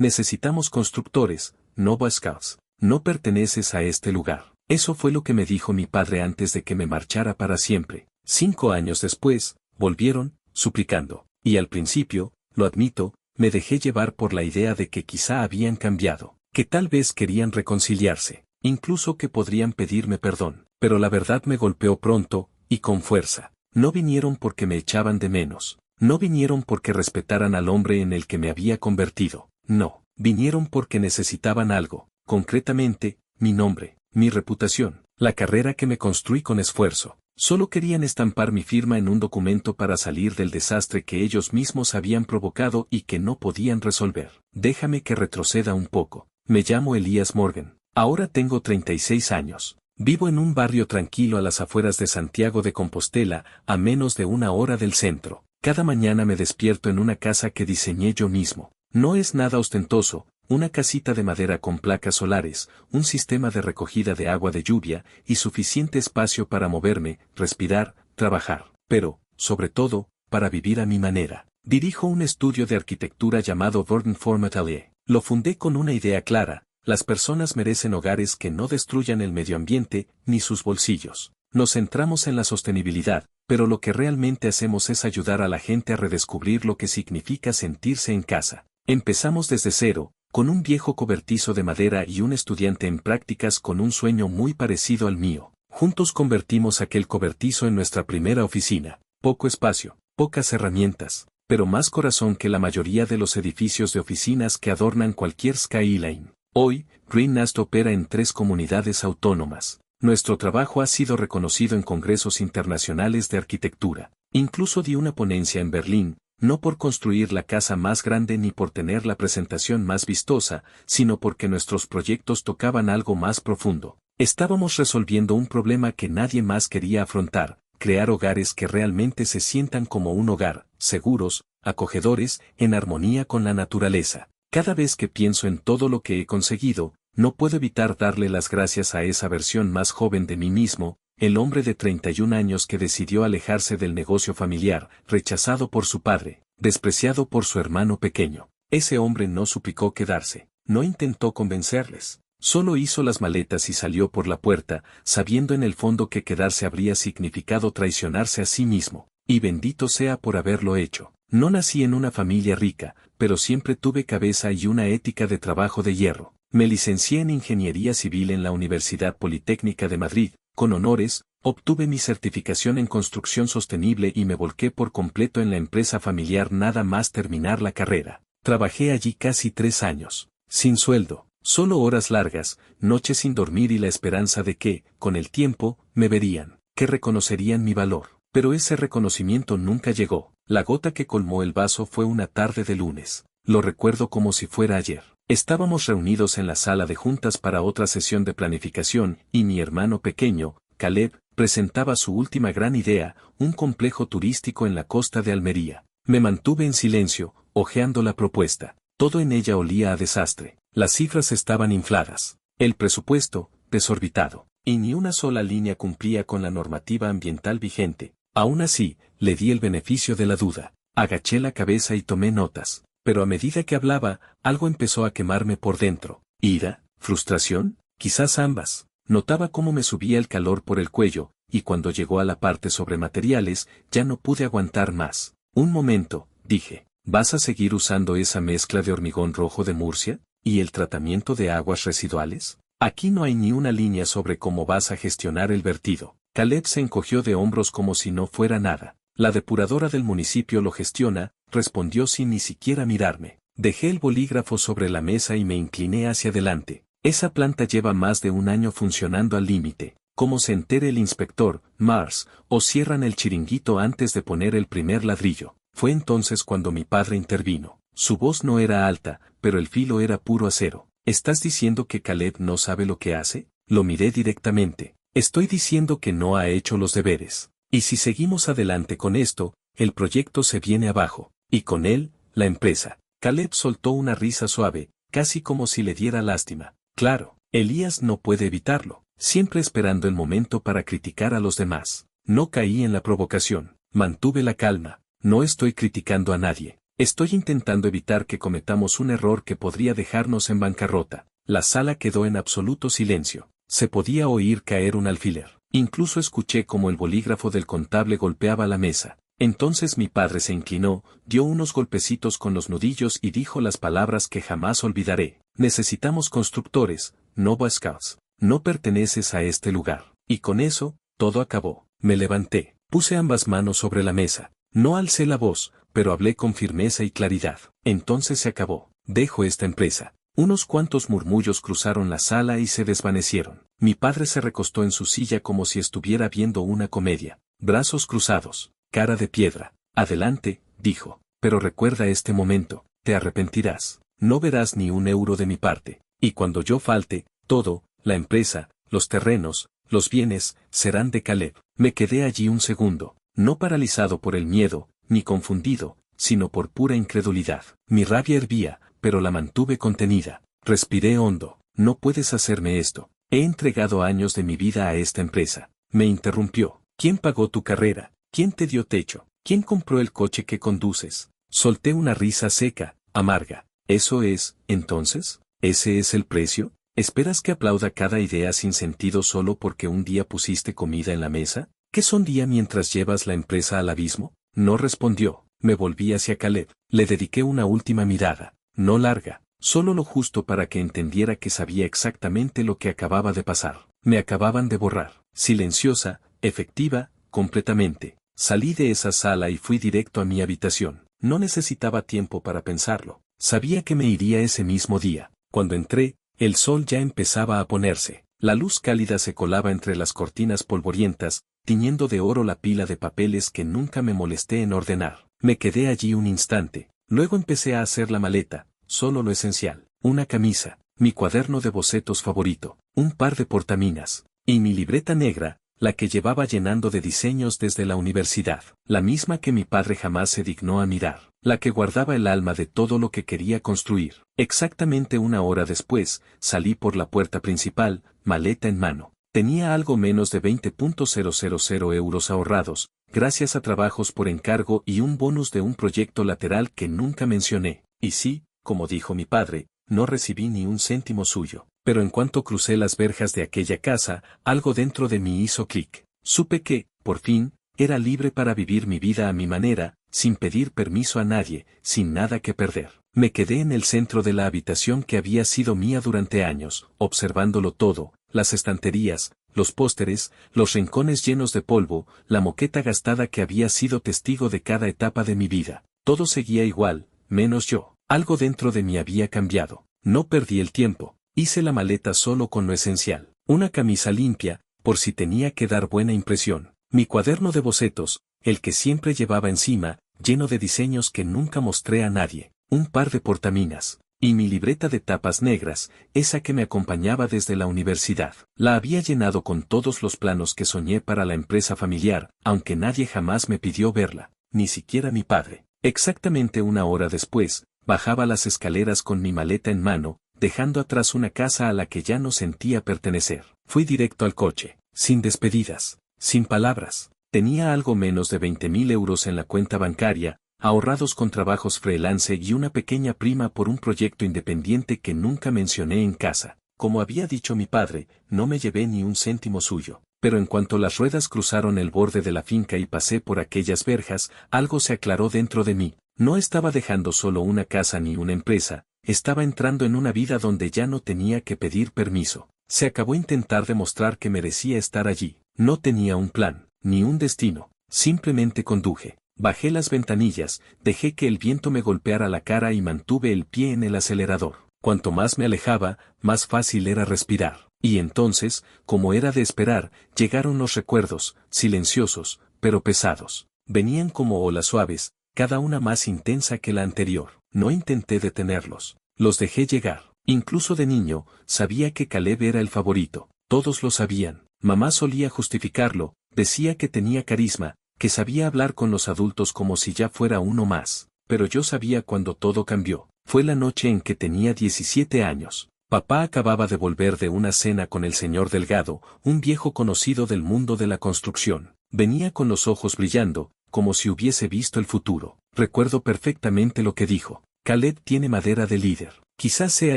Necesitamos constructores, no Boy Scouts. No perteneces a este lugar. Eso fue lo que me dijo mi padre antes de que me marchara para siempre. 5 años después, volvieron, suplicando. Y al principio, lo admito, me dejé llevar por la idea de que quizá habían cambiado, que tal vez querían reconciliarse, incluso que podrían pedirme perdón. Pero la verdad me golpeó pronto, y con fuerza. No vinieron porque me echaban de menos. No vinieron porque respetaran al hombre en el que me había convertido. No, vinieron porque necesitaban algo, concretamente, mi nombre, mi reputación, la carrera que me construí con esfuerzo. Solo querían estampar mi firma en un documento para salir del desastre que ellos mismos habían provocado y que no podían resolver. Déjame que retroceda un poco. Me llamo Elías Morgan. Ahora tengo 36 años. Vivo en un barrio tranquilo a las afueras de Santiago de Compostela, a menos de 1 hora del centro. Cada mañana me despierto en una casa que diseñé yo mismo. No es nada ostentoso, una casita de madera con placas solares, un sistema de recogida de agua de lluvia y suficiente espacio para moverme, respirar, trabajar, pero, sobre todo, para vivir a mi manera. Dirijo un estudio de arquitectura llamado Verdant Form Atelier. Lo fundé con una idea clara: las personas merecen hogares que no destruyan el medio ambiente ni sus bolsillos. Nos centramos en la sostenibilidad, pero lo que realmente hacemos es ayudar a la gente a redescubrir lo que significa sentirse en casa. Empezamos desde cero, con un viejo cobertizo de madera y un estudiante en prácticas con un sueño muy parecido al mío. Juntos convertimos aquel cobertizo en nuestra primera oficina. Poco espacio, pocas herramientas, pero más corazón que la mayoría de los edificios de oficinas que adornan cualquier skyline. Hoy, Green Nest opera en 3 comunidades autónomas. Nuestro trabajo ha sido reconocido en congresos internacionales de arquitectura. Incluso di una ponencia en Berlín, no por construir la casa más grande ni por tener la presentación más vistosa, sino porque nuestros proyectos tocaban algo más profundo. Estábamos resolviendo un problema que nadie más quería afrontar: crear hogares que realmente se sientan como un hogar, seguros, acogedores, en armonía con la naturaleza. Cada vez que pienso en todo lo que he conseguido, no puedo evitar darle las gracias a esa versión más joven de mí mismo, el hombre de 31 años que decidió alejarse del negocio familiar, rechazado por su padre, despreciado por su hermano pequeño. Ese hombre no suplicó quedarse, no intentó convencerles, solo hizo las maletas y salió por la puerta, sabiendo en el fondo que quedarse habría significado traicionarse a sí mismo, y bendito sea por haberlo hecho. No nací en una familia rica, pero siempre tuve cabeza y una ética de trabajo de hierro. Me licencié en Ingeniería Civil en la Universidad Politécnica de Madrid, con honores, obtuve mi certificación en construcción sostenible y me volqué por completo en la empresa familiar nada más terminar la carrera. Trabajé allí casi 3 años, sin sueldo, solo horas largas, noches sin dormir y la esperanza de que, con el tiempo, me verían, que reconocerían mi valor. Pero ese reconocimiento nunca llegó. La gota que colmó el vaso fue una tarde de lunes. Lo recuerdo como si fuera ayer. Estábamos reunidos en la sala de juntas para otra sesión de planificación, y mi hermano pequeño, Caleb, presentaba su última gran idea, un complejo turístico en la costa de Almería. Me mantuve en silencio, hojeando la propuesta. Todo en ella olía a desastre. Las cifras estaban infladas. El presupuesto, desorbitado. Y ni una sola línea cumplía con la normativa ambiental vigente. Aún así, le di el beneficio de la duda. Agaché la cabeza y tomé notas. Pero a medida que hablaba, algo empezó a quemarme por dentro. ¿Ira? ¿Frustración? Quizás ambas. Notaba cómo me subía el calor por el cuello, y cuando llegó a la parte sobre materiales, ya no pude aguantar más. Un momento, dije. ¿Vas a seguir usando esa mezcla de hormigón rojo de Murcia? ¿Y el tratamiento de aguas residuales? Aquí no hay ni una línea sobre cómo vas a gestionar el vertido. Caleb se encogió de hombros como si no fuera nada. La depuradora del municipio lo gestiona, respondió sin ni siquiera mirarme. Dejé el bolígrafo sobre la mesa y me incliné hacia adelante. Esa planta lleva más de 1 año funcionando al límite. Como se entere el inspector, Mars, o cierran el chiringuito antes de poner el primer ladrillo. Fue entonces cuando mi padre intervino. Su voz no era alta, pero el filo era puro acero. ¿Estás diciendo que Caleb no sabe lo que hace? Lo miré directamente. Estoy diciendo que no ha hecho los deberes. Y si seguimos adelante con esto, el proyecto se viene abajo. Y con él, la empresa. Caleb soltó una risa suave, casi como si le diera lástima. Claro, Elías no puede evitarlo, siempre esperando el momento para criticar a los demás. No caí en la provocación, mantuve la calma. No estoy criticando a nadie. Estoy intentando evitar que cometamos un error que podría dejarnos en bancarrota. La sala quedó en absoluto silencio. Se podía oír caer un alfiler. Incluso escuché cómo el bolígrafo del contable golpeaba la mesa. Entonces mi padre se inclinó, dio unos golpecitos con los nudillos y dijo las palabras que jamás olvidaré. Necesitamos constructores, no Boy Scouts. No perteneces a este lugar. Y con eso, todo acabó. Me levanté, puse ambas manos sobre la mesa. No alcé la voz, pero hablé con firmeza y claridad. Entonces se acabó. Dejo esta empresa. Unos cuantos murmullos cruzaron la sala y se desvanecieron. Mi padre se recostó en su silla como si estuviera viendo una comedia. Brazos cruzados, cara de piedra. Adelante, dijo. Pero recuerda este momento, te arrepentirás. No verás ni un euro de mi parte. Y cuando yo falte, todo, la empresa, los terrenos, los bienes, serán de Caleb. Me quedé allí un segundo, no paralizado por el miedo, ni confundido, sino por pura incredulidad. Mi rabia hervía, pero la mantuve contenida. Respiré hondo. No puedes hacerme esto. He entregado años de mi vida a esta empresa. Me interrumpió. ¿Quién pagó tu carrera? ¿Quién te dio techo? ¿Quién compró el coche que conduces? Solté una risa seca, amarga. ¿Eso es, entonces? ¿Ese es el precio? ¿Esperas que aplauda cada idea sin sentido solo porque un día pusiste comida en la mesa? ¿Qué son día mientras llevas la empresa al abismo? No respondió. Me volví hacia Caleb. Le dediqué una última mirada. No larga, solo lo justo para que entendiera que sabía exactamente lo que acababa de pasar. Me acababan de borrar. Silenciosa, efectiva, completamente. Salí de esa sala y fui directo a mi habitación. No necesitaba tiempo para pensarlo. Sabía que me iría ese mismo día. Cuando entré, el sol ya empezaba a ponerse. La luz cálida se colaba entre las cortinas polvorientas, tiñendo de oro la pila de papeles que nunca me molesté en ordenar. Me quedé allí un instante. Luego empecé a hacer la maleta, solo lo esencial. Una camisa, mi cuaderno de bocetos favorito, un par de portaminas, y mi libreta negra, la que llevaba llenando de diseños desde la universidad, la misma que mi padre jamás se dignó a mirar, la que guardaba el alma de todo lo que quería construir. Exactamente una hora después, salí por la puerta principal, maleta en mano. Tenía algo menos de 20.000 euros ahorrados, gracias a trabajos por encargo y un bonus de un proyecto lateral que nunca mencioné. Y sí, como dijo mi padre, no recibí ni un céntimo suyo. Pero en cuanto crucé las verjas de aquella casa, algo dentro de mí hizo clic. Supe que, por fin, era libre para vivir mi vida a mi manera, sin pedir permiso a nadie, sin nada que perder. Me quedé en el centro de la habitación que había sido mía durante años, observándolo todo, las estanterías, los pósteres, los rincones llenos de polvo, la moqueta gastada que había sido testigo de cada etapa de mi vida. Todo seguía igual, menos yo. Algo dentro de mí había cambiado. No perdí el tiempo. Hice la maleta solo con lo esencial. Una camisa limpia, por si tenía que dar buena impresión. Mi cuaderno de bocetos, el que siempre llevaba encima, lleno de diseños que nunca mostré a nadie. Un par de portaminas. Y mi libreta de tapas negras, esa que me acompañaba desde la universidad. La había llenado con todos los planos que soñé para la empresa familiar, aunque nadie jamás me pidió verla, ni siquiera mi padre. Exactamente una hora después, bajaba las escaleras con mi maleta en mano, dejando atrás una casa a la que ya no sentía pertenecer. Fui directo al coche, sin despedidas, sin palabras. Tenía algo menos de 20.000 euros en la cuenta bancaria, ahorrados con trabajos freelance y una pequeña prima por un proyecto independiente que nunca mencioné en casa. Como había dicho mi padre, no me llevé ni un céntimo suyo. Pero en cuanto las ruedas cruzaron el borde de la finca y pasé por aquellas verjas, algo se aclaró dentro de mí. No estaba dejando solo una casa ni una empresa, estaba entrando en una vida donde ya no tenía que pedir permiso. Se acabó intentar demostrar que merecía estar allí. No tenía un plan, ni un destino, simplemente conduje. Bajé las ventanillas, dejé que el viento me golpeara la cara y mantuve el pie en el acelerador. Cuanto más me alejaba, más fácil era respirar. Y entonces, como era de esperar, llegaron los recuerdos, silenciosos, pero pesados. Venían como olas suaves, cada una más intensa que la anterior. No intenté detenerlos. Los dejé llegar. Incluso de niño, sabía que Caleb era el favorito. Todos lo sabían. Mamá solía justificarlo, decía que tenía carisma, que sabía hablar con los adultos como si ya fuera uno más. Pero yo sabía cuando todo cambió. Fue la noche en que tenía 17 años. Papá acababa de volver de una cena con el señor Delgado, un viejo conocido del mundo de la construcción. Venía con los ojos brillando, como si hubiese visto el futuro. Recuerdo perfectamente lo que dijo. Caleb tiene madera de líder. Quizás sea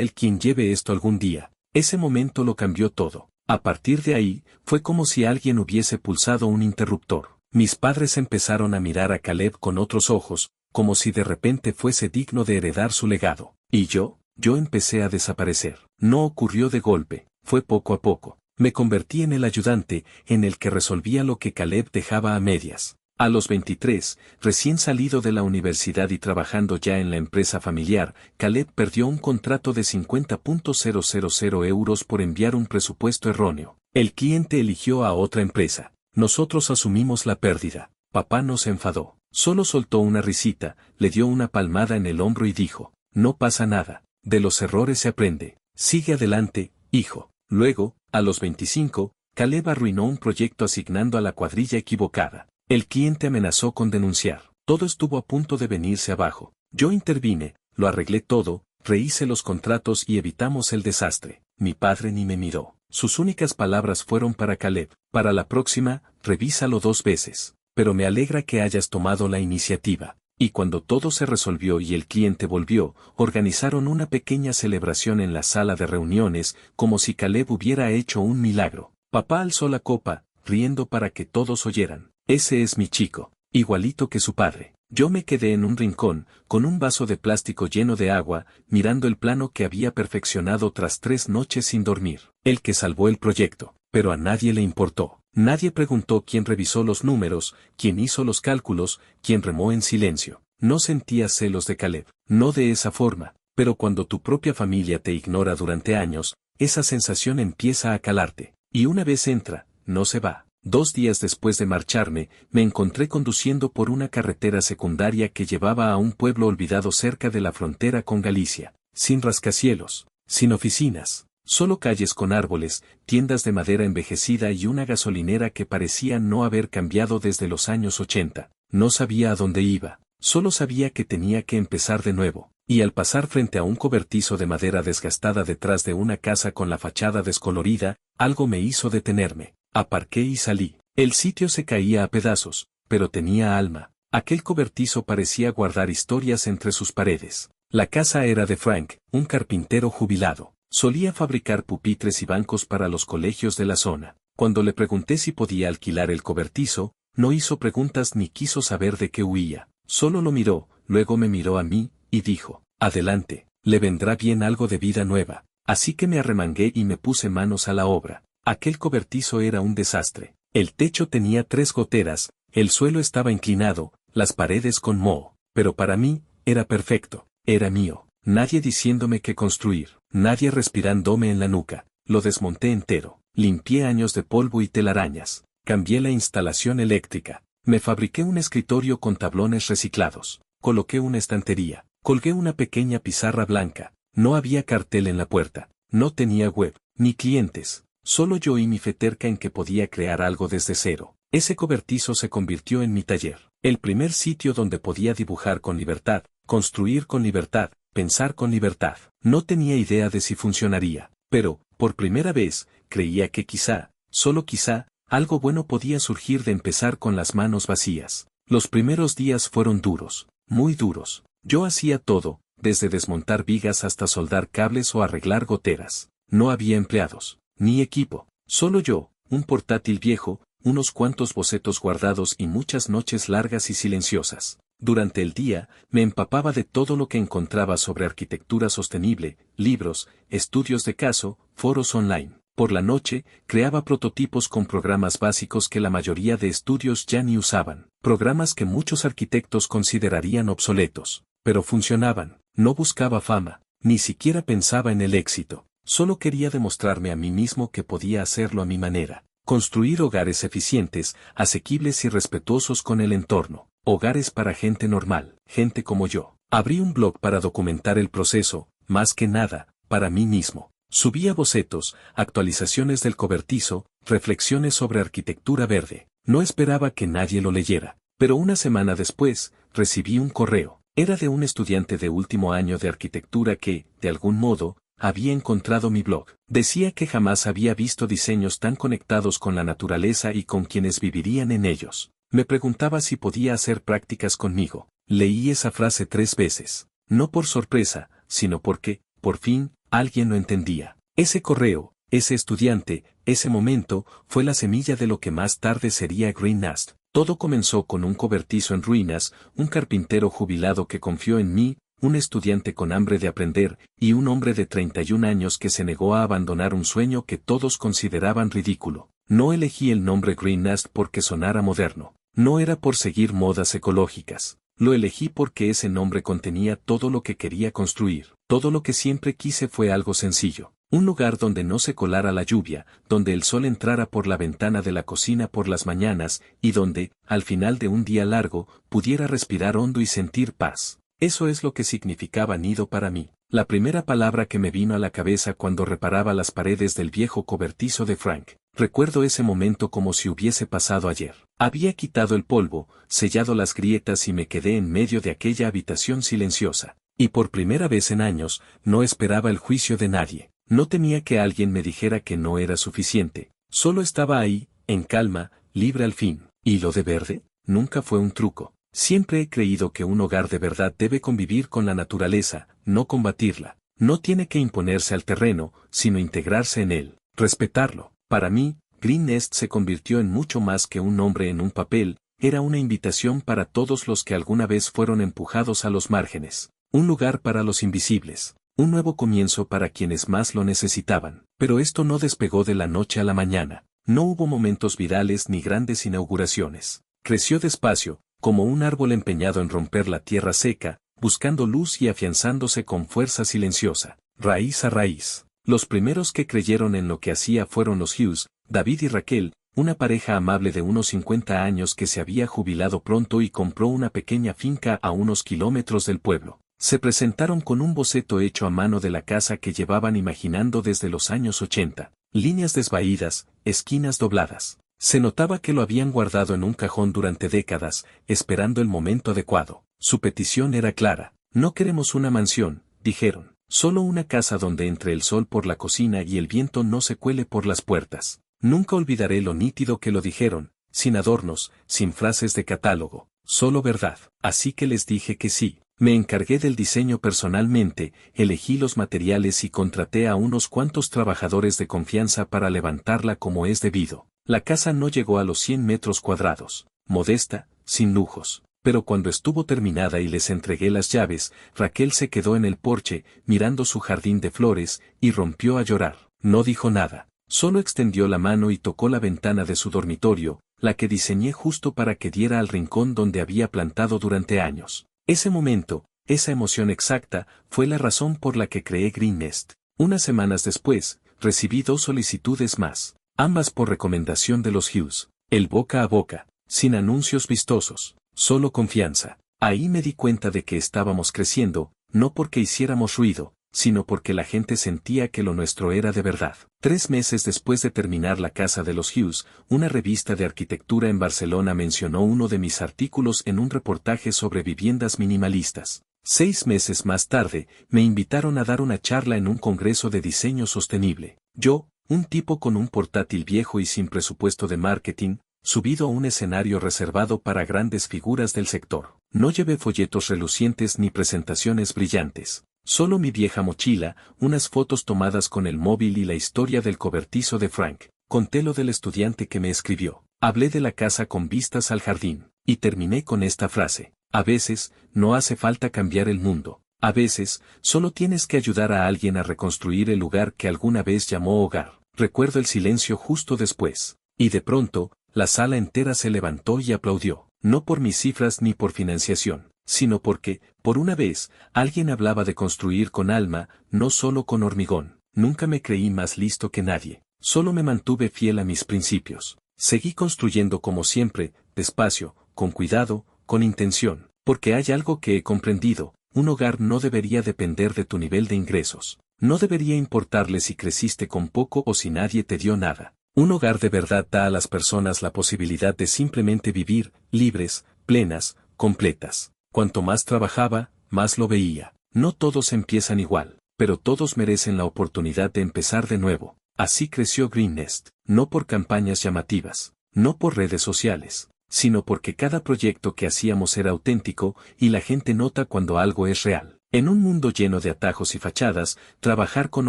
él quien lleve esto algún día. Ese momento lo cambió todo. A partir de ahí, fue como si alguien hubiese pulsado un interruptor. Mis padres empezaron a mirar a Caleb con otros ojos, como si de repente fuese digno de heredar su legado. Y yo empecé a desaparecer. No ocurrió de golpe, fue poco a poco. Me convertí en el ayudante, en el que resolvía lo que Caleb dejaba a medias. A los 23, recién salido de la universidad y trabajando ya en la empresa familiar, Caleb perdió un contrato de 50.000 euros por enviar un presupuesto erróneo. El cliente eligió a otra empresa. Nosotros asumimos la pérdida. Papá no se enfadó. Solo soltó una risita, le dio una palmada en el hombro y dijo, no pasa nada, de los errores se aprende, sigue adelante, hijo. Luego, a los 25, Caleb arruinó un proyecto asignando a la cuadrilla equivocada. El cliente amenazó con denunciar. Todo estuvo a punto de venirse abajo. Yo intervine, lo arreglé todo, rehice los contratos y evitamos el desastre. Mi padre ni me miró. Sus únicas palabras fueron para Caleb, para la próxima, revísalo 2 veces. Pero me alegra que hayas tomado la iniciativa. Y cuando todo se resolvió y el cliente volvió, organizaron una pequeña celebración en la sala de reuniones, como si Caleb hubiera hecho un milagro. Papá alzó la copa, riendo para que todos oyeran. Ese es mi chico, igualito que su padre. Yo me quedé en un rincón, con un vaso de plástico lleno de agua, mirando el plano que había perfeccionado tras 3 noches sin dormir. El que salvó el proyecto, pero a nadie le importó. Nadie preguntó quién revisó los números, quién hizo los cálculos, quién remó en silencio. No sentía celos de Caleb, no de esa forma, pero cuando tu propia familia te ignora durante años, esa sensación empieza a calarte. Y una vez entra, no se va. 2 días después de marcharme, me encontré conduciendo por una carretera secundaria que llevaba a un pueblo olvidado cerca de la frontera con Galicia, sin rascacielos, sin oficinas, solo calles con árboles, tiendas de madera envejecida y una gasolinera que parecía no haber cambiado desde los años 80. No sabía a dónde iba, solo sabía que tenía que empezar de nuevo, y al pasar frente a un cobertizo de madera desgastada detrás de una casa con la fachada descolorida, algo me hizo detenerme. Aparqué y salí. El sitio se caía a pedazos, pero tenía alma. Aquel cobertizo parecía guardar historias entre sus paredes. La casa era de Frank, un carpintero jubilado. Solía fabricar pupitres y bancos para los colegios de la zona. Cuando le pregunté si podía alquilar el cobertizo, no hizo preguntas ni quiso saber de qué huía. Solo lo miró, luego me miró a mí, y dijo, adelante, le vendrá bien algo de vida nueva. Así que me arremangué y me puse manos a la obra. Aquel cobertizo era un desastre. El techo tenía 3 goteras, el suelo estaba inclinado, las paredes con moho, pero para mí, era perfecto, era mío. Nadie diciéndome qué construir, nadie respirándome en la nuca. Lo desmonté entero, limpié años de polvo y telarañas, cambié la instalación eléctrica, me fabriqué un escritorio con tablones reciclados, coloqué una estantería, colgué una pequeña pizarra blanca, no había cartel en la puerta, no tenía web, ni clientes. Solo yo y mi fe terca en que podía crear algo desde cero. Ese cobertizo se convirtió en mi taller, el primer sitio donde podía dibujar con libertad, construir con libertad, pensar con libertad. No tenía idea de si funcionaría, pero, por primera vez, creía que quizá, solo quizá, algo bueno podía surgir de empezar con las manos vacías. Los primeros días fueron duros, muy duros. Yo hacía todo, desde desmontar vigas hasta soldar cables o arreglar goteras. No había empleados. Ni equipo, solo yo, un portátil viejo, unos cuantos bocetos guardados y muchas noches largas y silenciosas. Durante el día, me empapaba de todo lo que encontraba sobre arquitectura sostenible, libros, estudios de caso, foros online. Por la noche, creaba prototipos con programas básicos que la mayoría de estudios ya ni usaban, programas que muchos arquitectos considerarían obsoletos, pero funcionaban. No buscaba fama, ni siquiera pensaba en el éxito. Solo quería demostrarme a mí mismo que podía hacerlo a mi manera. Construir hogares eficientes, asequibles y respetuosos con el entorno. Hogares para gente normal, gente como yo. Abrí un blog para documentar el proceso, más que nada, para mí mismo. Subía bocetos, actualizaciones del cobertizo, reflexiones sobre arquitectura verde. No esperaba que nadie lo leyera. Pero una semana después, recibí un correo. Era de un estudiante de último año de arquitectura que, de algún modo, había encontrado mi blog. Decía que jamás había visto diseños tan conectados con la naturaleza y con quienes vivirían en ellos. Me preguntaba si podía hacer prácticas conmigo. Leí esa frase 3 veces. No por sorpresa, sino porque, por fin, alguien lo entendía. Ese correo, ese estudiante, ese momento, fue la semilla de lo que más tarde sería Green Nest. Todo comenzó con un cobertizo en ruinas, un carpintero jubilado que confió en mí, un estudiante con hambre de aprender, y un hombre de 31 años que se negó a abandonar un sueño que todos consideraban ridículo. No elegí el nombre Green Nest porque sonara moderno. No era por seguir modas ecológicas. Lo elegí porque ese nombre contenía todo lo que quería construir. Todo lo que siempre quise fue algo sencillo. Un lugar donde no se colara la lluvia, donde el sol entrara por la ventana de la cocina por las mañanas, y donde, al final de un día largo, pudiera respirar hondo y sentir paz. Eso es lo que significaba nido para mí. La primera palabra que me vino a la cabeza cuando reparaba las paredes del viejo cobertizo de Frank. Recuerdo ese momento como si hubiese pasado ayer. Había quitado el polvo, sellado las grietas y me quedé en medio de aquella habitación silenciosa. Y por primera vez en años, no esperaba el juicio de nadie. No temía que alguien me dijera que no era suficiente. Solo estaba ahí, en calma, libre al fin. ¿Y lo de verde? Nunca fue un truco. Siempre he creído que un hogar de verdad debe convivir con la naturaleza, no combatirla. No tiene que imponerse al terreno, sino integrarse en él, respetarlo. Para mí, Green Nest se convirtió en mucho más que un nombre en un papel, era una invitación para todos los que alguna vez fueron empujados a los márgenes. Un lugar para los invisibles. Un nuevo comienzo para quienes más lo necesitaban. Pero esto no despegó de la noche a la mañana. No hubo momentos virales ni grandes inauguraciones. Creció despacio, como un árbol empeñado en romper la tierra seca, buscando luz y afianzándose con fuerza silenciosa, raíz a raíz. Los primeros que creyeron en lo que hacía fueron los Hughes, David y Raquel, una pareja amable de unos 50 años que se había jubilado pronto y compró una pequeña finca a unos kilómetros del pueblo. Se presentaron con un boceto hecho a mano de la casa que llevaban imaginando desde los años 80, líneas desvaídas, esquinas dobladas. Se notaba que lo habían guardado en un cajón durante décadas, esperando el momento adecuado. Su petición era clara. No queremos una mansión, dijeron. Solo una casa donde entre el sol por la cocina y el viento no se cuele por las puertas. Nunca olvidaré lo nítido que lo dijeron, sin adornos, sin frases de catálogo, solo verdad. Así que les dije que sí. Me encargué del diseño personalmente, elegí los materiales y contraté a unos cuantos trabajadores de confianza para levantarla como es debido. La casa no llegó a los 100 metros cuadrados, modesta, sin lujos. Pero cuando estuvo terminada y les entregué las llaves, Raquel se quedó en el porche, mirando su jardín de flores, y rompió a llorar. No dijo nada, solo extendió la mano y tocó la ventana de su dormitorio, la que diseñé justo para que diera al rincón donde había plantado durante años. Ese momento, esa emoción exacta, fue la razón por la que creé Green Nest. Unas semanas después, recibí 2 solicitudes más, ambas por recomendación de los Hughes. El boca a boca, sin anuncios vistosos. Solo confianza. Ahí me di cuenta de que estábamos creciendo, no porque hiciéramos ruido, sino porque la gente sentía que lo nuestro era de verdad. 3 meses después de terminar la casa de los Hughes, una revista de arquitectura en Barcelona mencionó uno de mis artículos en un reportaje sobre viviendas minimalistas. 6 meses más tarde, me invitaron a dar una charla en un congreso de diseño sostenible. Yo, un tipo con un portátil viejo y sin presupuesto de marketing, subido a un escenario reservado para grandes figuras del sector. No llevé folletos relucientes ni presentaciones brillantes. Solo mi vieja mochila, unas fotos tomadas con el móvil y la historia del cobertizo de Frank. Conté lo del estudiante que me escribió. Hablé de la casa con vistas al jardín. Y terminé con esta frase. A veces, no hace falta cambiar el mundo. A veces, solo tienes que ayudar a alguien a reconstruir el lugar que alguna vez llamó hogar. Recuerdo el silencio justo después. Y de pronto, la sala entera se levantó y aplaudió, no por mis cifras ni por financiación, sino porque, por una vez, alguien hablaba de construir con alma, no solo con hormigón. Nunca me creí más listo que nadie, solo me mantuve fiel a mis principios. Seguí construyendo como siempre, despacio, con cuidado, con intención, porque hay algo que he comprendido, un hogar no debería depender de tu nivel de ingresos. No debería importarle si creciste con poco o si nadie te dio nada. Un hogar de verdad da a las personas la posibilidad de simplemente vivir, libres, plenas, completas. Cuanto más trabajaba, más lo veía. No todos empiezan igual, pero todos merecen la oportunidad de empezar de nuevo. Así creció Green Nest, no por campañas llamativas, no por redes sociales, sino porque cada proyecto que hacíamos era auténtico y la gente nota cuando algo es real. En un mundo lleno de atajos y fachadas, trabajar con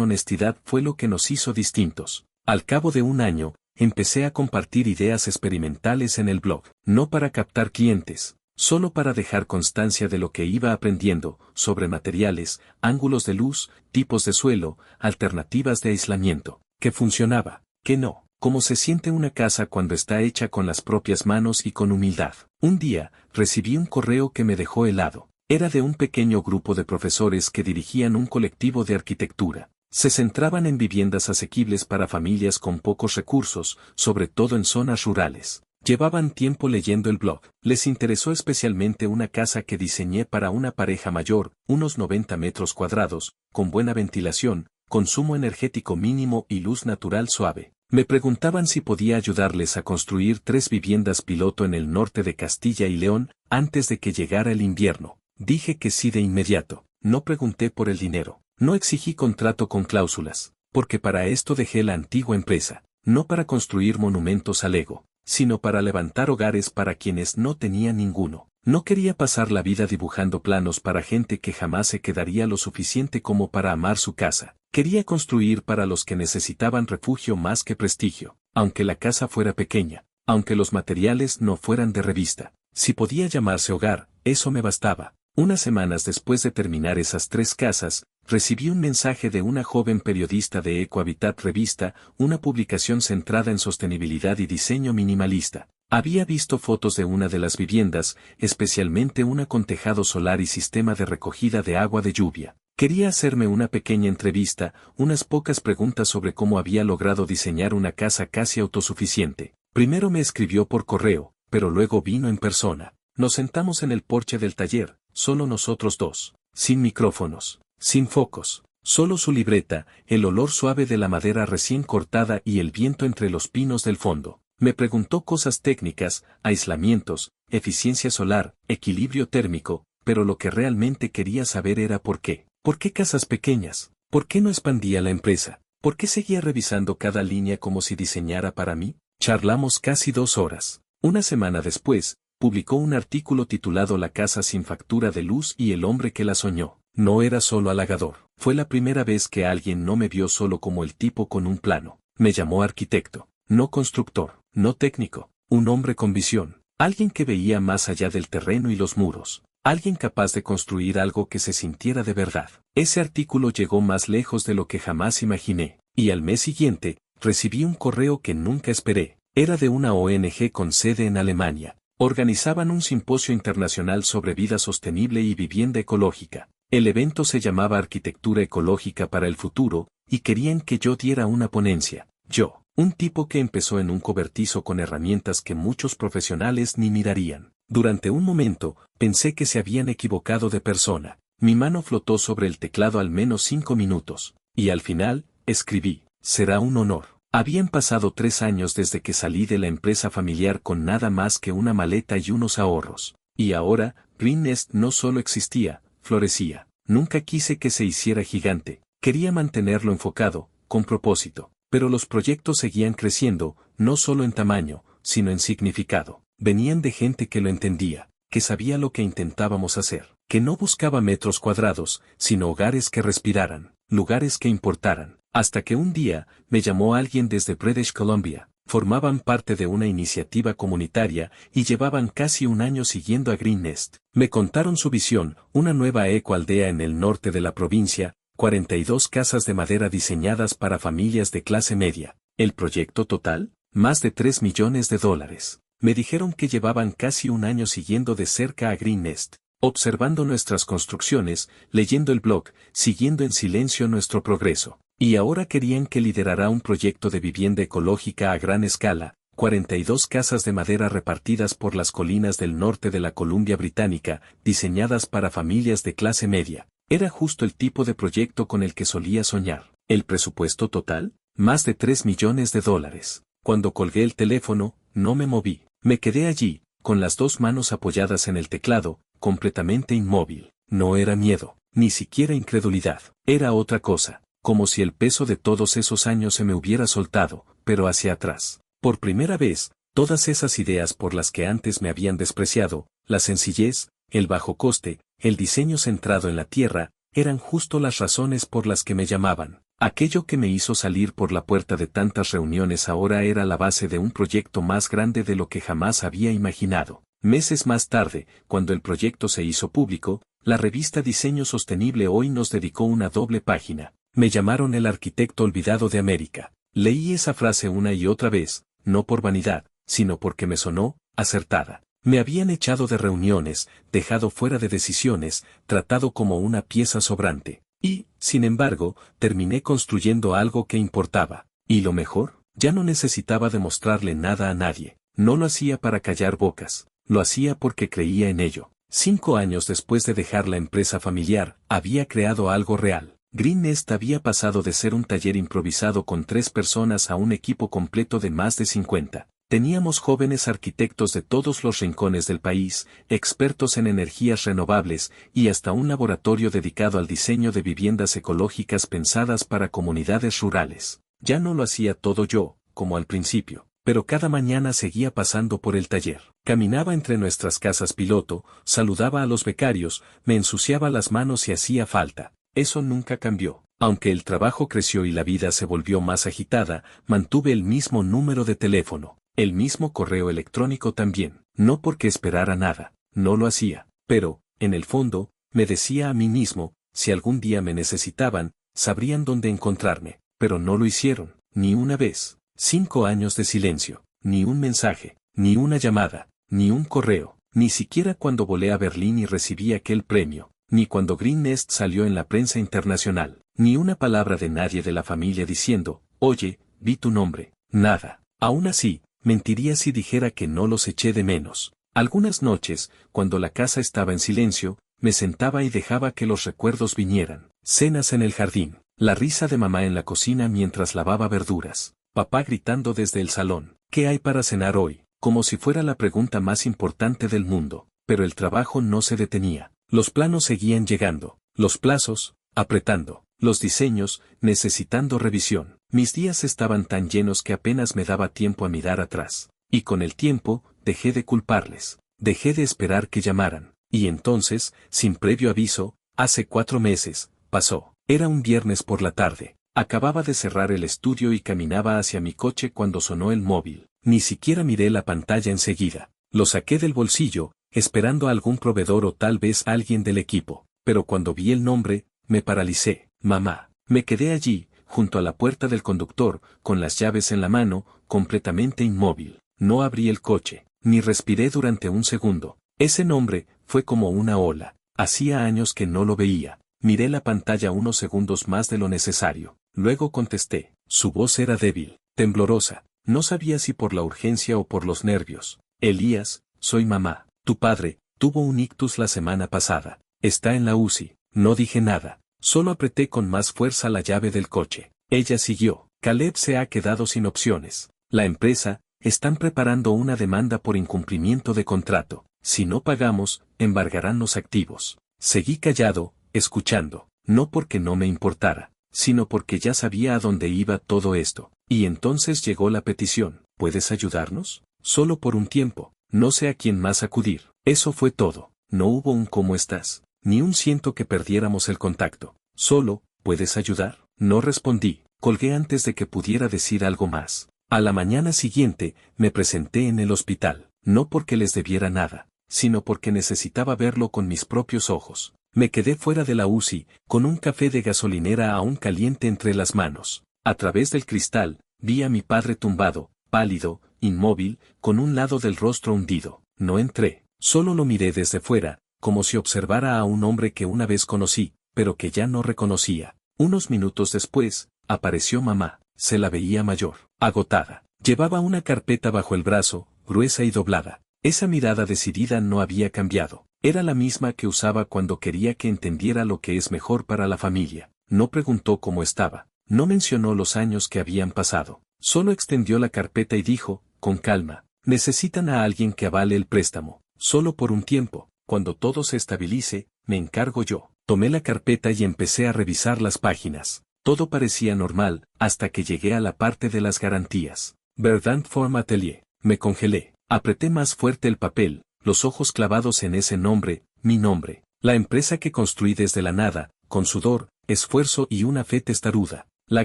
honestidad fue lo que nos hizo distintos. Al cabo de un año, empecé a compartir ideas experimentales en el blog, no para captar clientes, solo para dejar constancia de lo que iba aprendiendo, sobre materiales, ángulos de luz, tipos de suelo, alternativas de aislamiento, que funcionaba, que no, cómo se siente una casa cuando está hecha con las propias manos y con humildad. Un día, recibí un correo que me dejó helado. Era de un pequeño grupo de profesores que dirigían un colectivo de arquitectura. Se centraban en viviendas asequibles para familias con pocos recursos, sobre todo en zonas rurales. Llevaban tiempo leyendo el blog. Les interesó especialmente una casa que diseñé para una pareja mayor, unos 90 metros cuadrados, con buena ventilación, consumo energético mínimo y luz natural suave. Me preguntaban si podía ayudarles a construir 3 viviendas piloto en el norte de Castilla y León, antes de que llegara el invierno. Dije que sí de inmediato. No pregunté por el dinero. No exigí contrato con cláusulas, porque para esto dejé la antigua empresa, no para construir monumentos al ego, sino para levantar hogares para quienes no tenían ninguno. No quería pasar la vida dibujando planos para gente que jamás se quedaría lo suficiente como para amar su casa. Quería construir para los que necesitaban refugio más que prestigio, aunque la casa fuera pequeña, aunque los materiales no fueran de revista. Si podía llamarse hogar, eso me bastaba. Unas semanas después de terminar esas 3 casas, recibí un mensaje de una joven periodista de Ecohabitat Revista, una publicación centrada en sostenibilidad y diseño minimalista. Había visto fotos de una de las viviendas, especialmente una con tejado solar y sistema de recogida de agua de lluvia. Quería hacerme una pequeña entrevista, unas pocas preguntas sobre cómo había logrado diseñar una casa casi autosuficiente. Primero me escribió por correo, pero luego vino en persona. Nos sentamos en el porche del taller, solo nosotros dos, sin micrófonos, sin focos, solo su libreta, el olor suave de la madera recién cortada y el viento entre los pinos del fondo. Me preguntó cosas técnicas, aislamientos, eficiencia solar, equilibrio térmico, pero lo que realmente quería saber era por qué. ¿Por qué casas pequeñas? ¿Por qué no expandía la empresa? ¿Por qué seguía revisando cada línea como si diseñara para mí? Charlamos casi 2 horas. Una semana después, publicó un artículo titulado La casa sin factura de luz y el hombre que la soñó. No era solo halagador. Fue la primera vez que alguien no me vio solo como el tipo con un plano. Me llamó arquitecto, no constructor, no técnico, un hombre con visión, alguien que veía más allá del terreno y los muros, alguien capaz de construir algo que se sintiera de verdad. Ese artículo llegó más lejos de lo que jamás imaginé, y al mes siguiente, recibí un correo que nunca esperé. Era de una ONG con sede en Alemania. Organizaban un simposio internacional sobre vida sostenible y vivienda ecológica. El evento se llamaba Arquitectura Ecológica para el Futuro, y querían que yo diera una ponencia. Yo, un tipo que empezó en un cobertizo con herramientas que muchos profesionales ni mirarían. Durante un momento, pensé que se habían equivocado de persona. Mi mano flotó sobre el teclado al menos 5 minutos, y al final, escribí, será un honor. Habían pasado 3 años desde que salí de la empresa familiar con nada más que una maleta y unos ahorros. Y ahora, Green Nest no solo existía, florecía. Nunca quise que se hiciera gigante. Quería mantenerlo enfocado, con propósito. Pero los proyectos seguían creciendo, no solo en tamaño, sino en significado. Venían de gente que lo entendía, que sabía lo que intentábamos hacer, que no buscaba metros cuadrados, sino hogares que respiraran, lugares que importaran. Hasta que un día, me llamó alguien desde British Columbia. Formaban parte de una iniciativa comunitaria y llevaban casi un año siguiendo a Green Nest. Me contaron su visión, una nueva ecoaldea en el norte de la provincia, 42 casas de madera diseñadas para familias de clase media. El proyecto total, más de $3 millones. Me dijeron que llevaban casi un año siguiendo de cerca a Green Nest, observando nuestras construcciones, leyendo el blog, siguiendo en silencio nuestro progreso. Y ahora querían que liderara un proyecto de vivienda ecológica a gran escala, 42 casas de madera repartidas por las colinas del norte de la Columbia Británica, diseñadas para familias de clase media. Era justo el tipo de proyecto con el que solía soñar. ¿El presupuesto total? Más de $3 millones. Cuando colgué el teléfono, no me moví. Me quedé allí, con las 2 manos apoyadas en el teclado, completamente inmóvil. No era miedo, ni siquiera incredulidad. Era otra cosa. Como si el peso de todos esos años se me hubiera soltado, pero hacia atrás. Por primera vez, Todas esas ideas por las que antes me habían despreciado, la sencillez, el bajo coste, el diseño centrado en la tierra, eran justo las razones por las que me llamaban. Aquello que me hizo salir por la puerta de tantas reuniones ahora era la base de un proyecto más grande de lo que jamás había imaginado. Meses más tarde, cuando el proyecto se hizo público, la revista Diseño Sostenible Hoy nos dedicó una doble página. Me llamaron el arquitecto olvidado de América. Leí esa frase una y otra vez, no por vanidad, sino porque me sonó acertada. Me habían echado de reuniones, dejado fuera de decisiones, tratado como una pieza sobrante. Y, sin embargo, terminé construyendo algo que importaba. Y lo mejor, ya no necesitaba demostrarle nada a nadie. No lo hacía para callar bocas, lo hacía porque creía en ello. 5 años después de dejar la empresa familiar, había creado algo real. Green Nest había pasado de ser un taller improvisado con 3 personas a un equipo completo de más de 50. Teníamos jóvenes arquitectos de todos los rincones del país, expertos en energías renovables y hasta un laboratorio dedicado al diseño de viviendas ecológicas pensadas para comunidades rurales. Ya no lo hacía todo yo, como al principio, pero cada mañana seguía pasando por el taller. Caminaba entre nuestras casas piloto, saludaba a los becarios, me ensuciaba las manos si hacía falta. Eso nunca cambió. Aunque el trabajo creció y la vida se volvió más agitada, mantuve el mismo número de teléfono. El mismo correo electrónico también, no porque esperara nada, no lo hacía, pero, en el fondo, me decía a mí mismo, si algún día me necesitaban, sabrían dónde encontrarme, pero no lo hicieron, ni una vez. 5 años de silencio, ni un mensaje, ni una llamada, ni un correo, ni siquiera cuando volé a Berlín y recibí aquel premio, ni cuando Green Nest salió en la prensa internacional, ni una palabra de nadie de la familia diciendo, oye, vi tu nombre, nada. Aún así, mentiría si dijera que no los eché de menos. Algunas noches, cuando la casa estaba en silencio, me sentaba y dejaba que los recuerdos vinieran. Cenas en el jardín, la risa de mamá en la cocina mientras lavaba verduras, papá gritando desde el salón, ¿qué hay para cenar hoy? Como si fuera la pregunta más importante del mundo. Pero el trabajo no se detenía. Los planos seguían llegando, los plazos, apretando, los diseños, necesitando revisión. Mis días estaban tan llenos que apenas me daba tiempo a mirar atrás. Y con el tiempo, dejé de culparles. Dejé de esperar que llamaran. Y entonces, sin previo aviso, hace 4 meses, pasó. Era un viernes por la tarde. Acababa de cerrar el estudio y caminaba hacia mi coche cuando sonó el móvil. Ni siquiera miré la pantalla enseguida. Lo saqué del bolsillo, esperando a algún proveedor o tal vez alguien del equipo. Pero cuando vi el nombre, me paralicé. Mamá. Me quedé allí, junto a la puerta del conductor, con las llaves en la mano, completamente inmóvil. No abrí el coche, ni respiré durante un segundo. Ese nombre fue como una ola. Hacía años que no lo veía. Miré la pantalla unos segundos más de lo necesario. Luego contesté. Su voz era débil, temblorosa. No sabía si por la urgencia o por los nervios. Elías, soy mamá. Tu padre tuvo un ictus la semana pasada. Está en la UCI. No dije nada. Solo apreté con más fuerza la llave del coche. Ella siguió. Caleb se ha quedado sin opciones. La empresa, están preparando una demanda por incumplimiento de contrato. Si no pagamos, embargarán los activos. Seguí callado, escuchando. No porque no me importara, sino porque ya sabía a dónde iba todo esto. Y entonces llegó la petición. ¿Puedes ayudarnos? Solo por un tiempo. No sé a quién más acudir. Eso fue todo. No hubo un ¿cómo estás? Ni un siento que perdiéramos el contacto. Solo, ¿puedes ayudar? No respondí. Colgué antes de que pudiera decir algo más. A la mañana siguiente, me presenté en el hospital. No porque les debiera nada, sino porque necesitaba verlo con mis propios ojos. Me quedé fuera de la UCI, con un café de gasolinera aún caliente entre las manos. A través del cristal, vi a mi padre tumbado, pálido, inmóvil, con un lado del rostro hundido. No entré, solo lo miré desde fuera, como si observara a un hombre que una vez conocí, pero que ya no reconocía. Unos minutos después, apareció mamá. Se la veía mayor, agotada. Llevaba una carpeta bajo el brazo, gruesa y doblada. Esa mirada decidida no había cambiado. Era la misma que usaba cuando quería que entendiera lo que es mejor para la familia. No preguntó cómo estaba. No mencionó los años que habían pasado. Solo extendió la carpeta y dijo, con calma, necesitan a alguien que avale el préstamo. Solo por un tiempo. Cuando todo se estabilice, me encargo yo. Tomé la carpeta y empecé a revisar las páginas. Todo parecía normal, hasta que llegué a la parte de las garantías. Verdant Form Atelier. Me congelé. Apreté más fuerte el papel, los ojos clavados en ese nombre, mi nombre. La empresa que construí desde la nada, con sudor, esfuerzo y una fe testaruda. La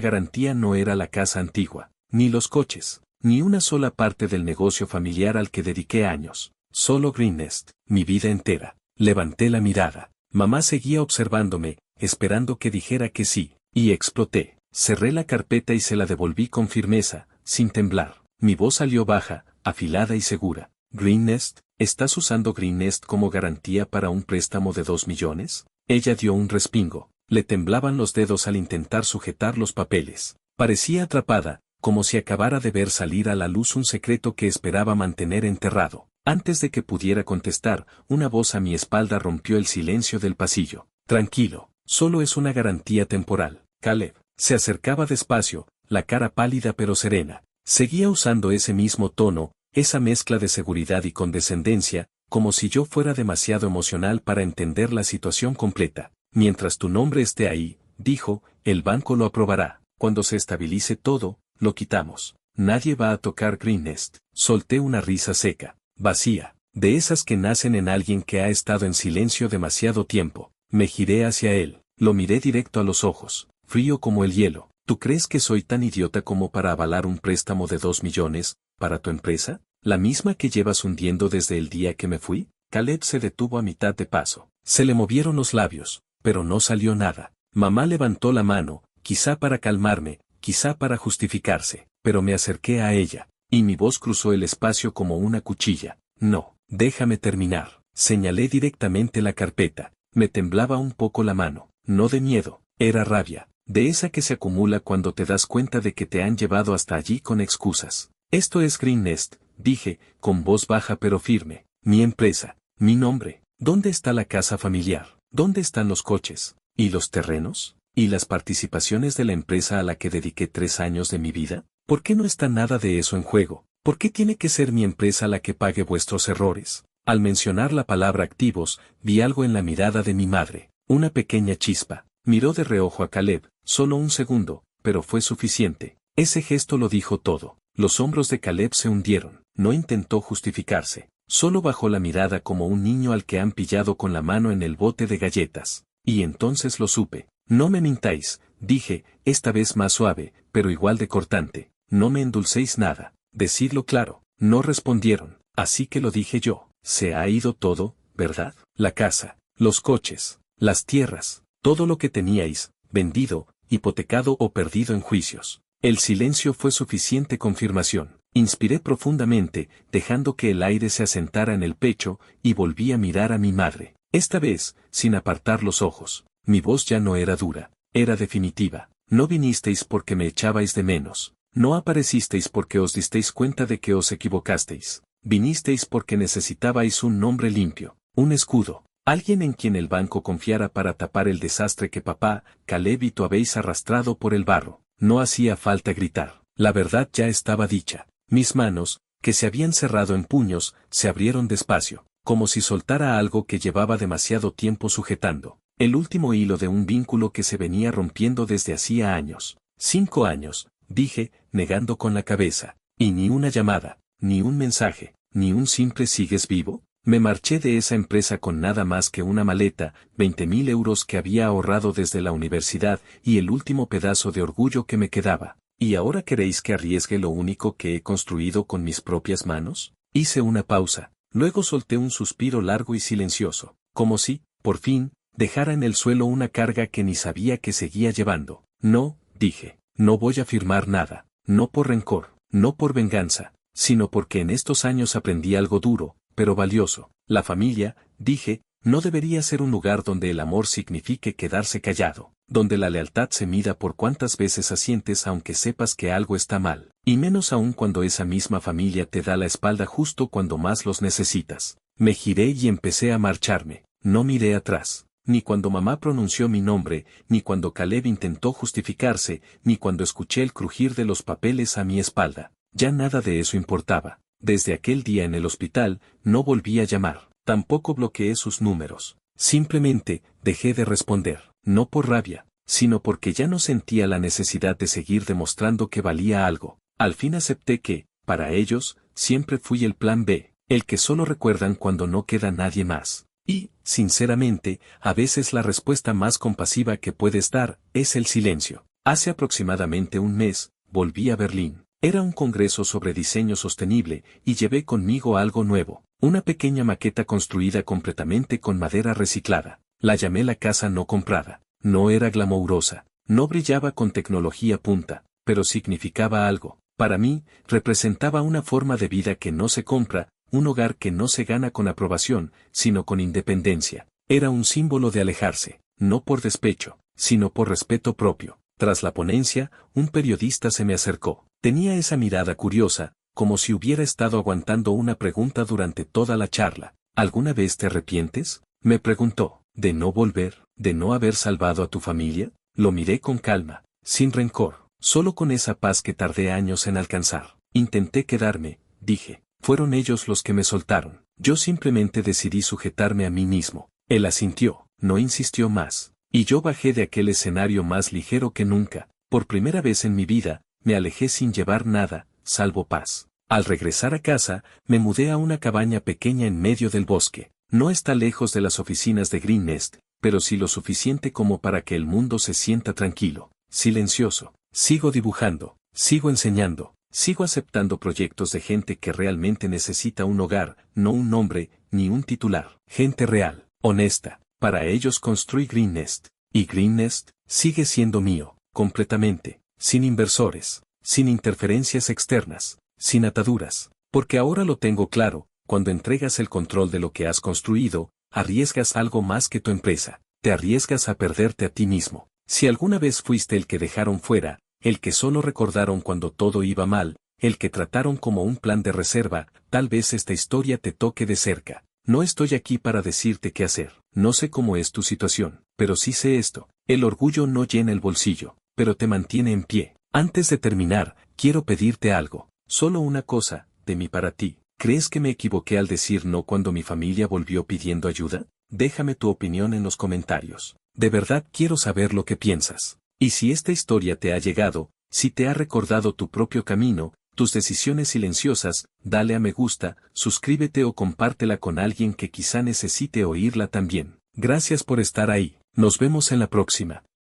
garantía no era la casa antigua, ni los coches, ni una sola parte del negocio familiar al que dediqué años. Solo Greenest, mi vida entera. Levanté la mirada. Mamá seguía observándome, esperando que dijera que sí, y exploté. Cerré la carpeta y se la devolví con firmeza, sin temblar. Mi voz salió baja, afilada y segura. Greenest, ¿estás usando Greenest como garantía para un préstamo de 2 millones? Ella dio un respingo. Le temblaban los dedos al intentar sujetar los papeles. Parecía atrapada, como si acabara de ver salir a la luz un secreto que esperaba mantener enterrado. Antes de que pudiera contestar, una voz a mi espalda rompió el silencio del pasillo. Tranquilo, solo es una garantía temporal. Caleb se acercaba despacio, la cara pálida pero serena. Seguía usando ese mismo tono, esa mezcla de seguridad y condescendencia, como si yo fuera demasiado emocional para entender la situación completa. Mientras tu nombre esté ahí, dijo, el banco lo aprobará. Cuando se estabilice todo, lo quitamos. Nadie va a tocar Greenest. Solté una risa seca, vacía, de esas que nacen en alguien que ha estado en silencio demasiado tiempo. Me giré hacia él, lo miré directo a los ojos, frío como el hielo. ¿Tú crees que soy tan idiota como para avalar un préstamo de 2 millones, para tu empresa? ¿La misma que llevas hundiendo desde el día que me fui? Caleb se detuvo a mitad de paso. Se le movieron los labios, pero no salió nada. Mamá levantó la mano, quizá para calmarme, quizá para justificarse, pero me acerqué a ella, y mi voz cruzó el espacio como una cuchilla. No, déjame terminar. Señalé directamente la carpeta. Me temblaba un poco la mano, no de miedo, era rabia, de esa que se acumula cuando te das cuenta de que te han llevado hasta allí con excusas. Esto es Greenest, dije, con voz baja pero firme. Mi empresa, mi nombre. ¿Dónde está la casa familiar? ¿Dónde están los coches? ¿Y los terrenos? ¿Y las participaciones de la empresa a la que dediqué 3 años de mi vida? ¿Por qué no está nada de eso en juego? ¿Por qué tiene que ser mi empresa la que pague vuestros errores? Al mencionar la palabra activos, vi algo en la mirada de mi madre, una pequeña chispa. Miró de reojo a Caleb, solo un segundo, pero fue suficiente. Ese gesto lo dijo todo. Los hombros de Caleb se hundieron. No intentó justificarse. Solo bajó la mirada como un niño al que han pillado con la mano en el bote de galletas. Y entonces lo supe. No me mintáis, dije, esta vez más suave, pero igual de cortante. No me endulcéis nada. Decidlo claro. No respondieron. Así que lo dije yo. Se ha ido todo, ¿verdad? La casa, los coches, las tierras, todo lo que teníais, vendido, hipotecado o perdido en juicios. El silencio fue suficiente confirmación. Inspiré profundamente, dejando que el aire se asentara en el pecho, y volví a mirar a mi madre. Esta vez, sin apartar los ojos. Mi voz ya no era dura, era definitiva. No vinisteis porque me echabais de menos. No aparecisteis porque os disteis cuenta de que os equivocasteis. Vinisteis porque necesitabais un nombre limpio, un escudo, alguien en quien el banco confiara para tapar el desastre que papá, Caleb y tú habéis arrastrado por el barro. No hacía falta gritar. La verdad ya estaba dicha. Mis manos, que se habían cerrado en puños, se abrieron despacio, como si soltara algo que llevaba demasiado tiempo sujetando. El último hilo de un vínculo que se venía rompiendo desde hacía años. 5 años, dije, negando con la cabeza. Y ni una llamada, ni un mensaje, ni un simple ¿sigues vivo? Me marché de esa empresa con nada más que una maleta, 20.000 euros que había ahorrado desde la universidad y el último pedazo de orgullo que me quedaba. ¿Y ahora queréis que arriesgue lo único que he construido con mis propias manos? Hice una pausa, luego solté un suspiro largo y silencioso, como si, por fin, dejara en el suelo una carga que ni sabía que seguía llevando. No, dije, no voy a firmar nada, no por rencor, no por venganza, sino porque en estos años aprendí algo duro, pero valioso. La familia, dije, no debería ser un lugar donde el amor signifique quedarse callado, donde la lealtad se mida por cuántas veces asientes aunque sepas que algo está mal, y menos aún cuando esa misma familia te da la espalda justo cuando más los necesitas. Me giré y empecé a marcharme, no miré atrás, ni cuando mamá pronunció mi nombre, ni cuando Caleb intentó justificarse, ni cuando escuché el crujir de los papeles a mi espalda. Ya nada de eso importaba. Desde aquel día en el hospital, no volví a llamar, tampoco bloqueé sus números. Simplemente, dejé de responder, no por rabia, sino porque ya no sentía la necesidad de seguir demostrando que valía algo. Al fin acepté que, para ellos, siempre fui el plan B, el que solo recuerdan cuando no queda nadie más. Y, sinceramente, a veces la respuesta más compasiva que puedes dar es el silencio. Hace aproximadamente un mes, volví a Berlín. Era un congreso sobre diseño sostenible y llevé conmigo algo nuevo, una pequeña maqueta construida completamente con madera reciclada. La llamé la casa no comprada. No era glamourosa, no brillaba con tecnología punta, pero significaba algo. Para mí, representaba una forma de vida que no se compra, un hogar que no se gana con aprobación, sino con independencia. Era un símbolo de alejarse, no por despecho, sino por respeto propio. Tras la ponencia, un periodista se me acercó. Tenía esa mirada curiosa, como si hubiera estado aguantando una pregunta durante toda la charla. ¿Alguna vez te arrepientes?, me preguntó. ¿De no volver? ¿De no haber salvado a tu familia? Lo miré con calma, sin rencor, solo con esa paz que tardé años en alcanzar. Intenté quedarme, dije. Fueron ellos los que me soltaron. Yo simplemente decidí sujetarme a mí mismo. Él asintió, no insistió más. Y yo bajé de aquel escenario más ligero que nunca. Por primera vez en mi vida, me alejé sin llevar nada, salvo paz. Al regresar a casa, me mudé a una cabaña pequeña en medio del bosque. No está lejos de las oficinas de Green Nest, pero sí lo suficiente como para que el mundo se sienta tranquilo, silencioso. Sigo dibujando, sigo enseñando. Sigo aceptando proyectos de gente que realmente necesita un hogar, no un nombre, ni un titular. Gente real, honesta. Para ellos construí Green Nest. Y Green Nest sigue siendo mío, completamente, sin inversores, sin interferencias externas, sin ataduras. Porque ahora lo tengo claro, cuando entregas el control de lo que has construido, arriesgas algo más que tu empresa. Te arriesgas a perderte a ti mismo. Si alguna vez fuiste el que dejaron fuera, el que solo recordaron cuando todo iba mal, el que trataron como un plan de reserva, tal vez esta historia te toque de cerca. No estoy aquí para decirte qué hacer. No sé cómo es tu situación, pero sí sé esto. El orgullo no llena el bolsillo, pero te mantiene en pie. Antes de terminar, quiero pedirte algo. Solo una cosa, de mí para ti. ¿Crees que me equivoqué al decir no cuando mi familia volvió pidiendo ayuda? Déjame tu opinión en los comentarios. De verdad quiero saber lo que piensas. Y si esta historia te ha llegado, si te ha recordado tu propio camino, tus decisiones silenciosas, dale a me gusta, suscríbete o compártela con alguien que quizá necesite oírla también. Gracias por estar ahí. Nos vemos en la próxima.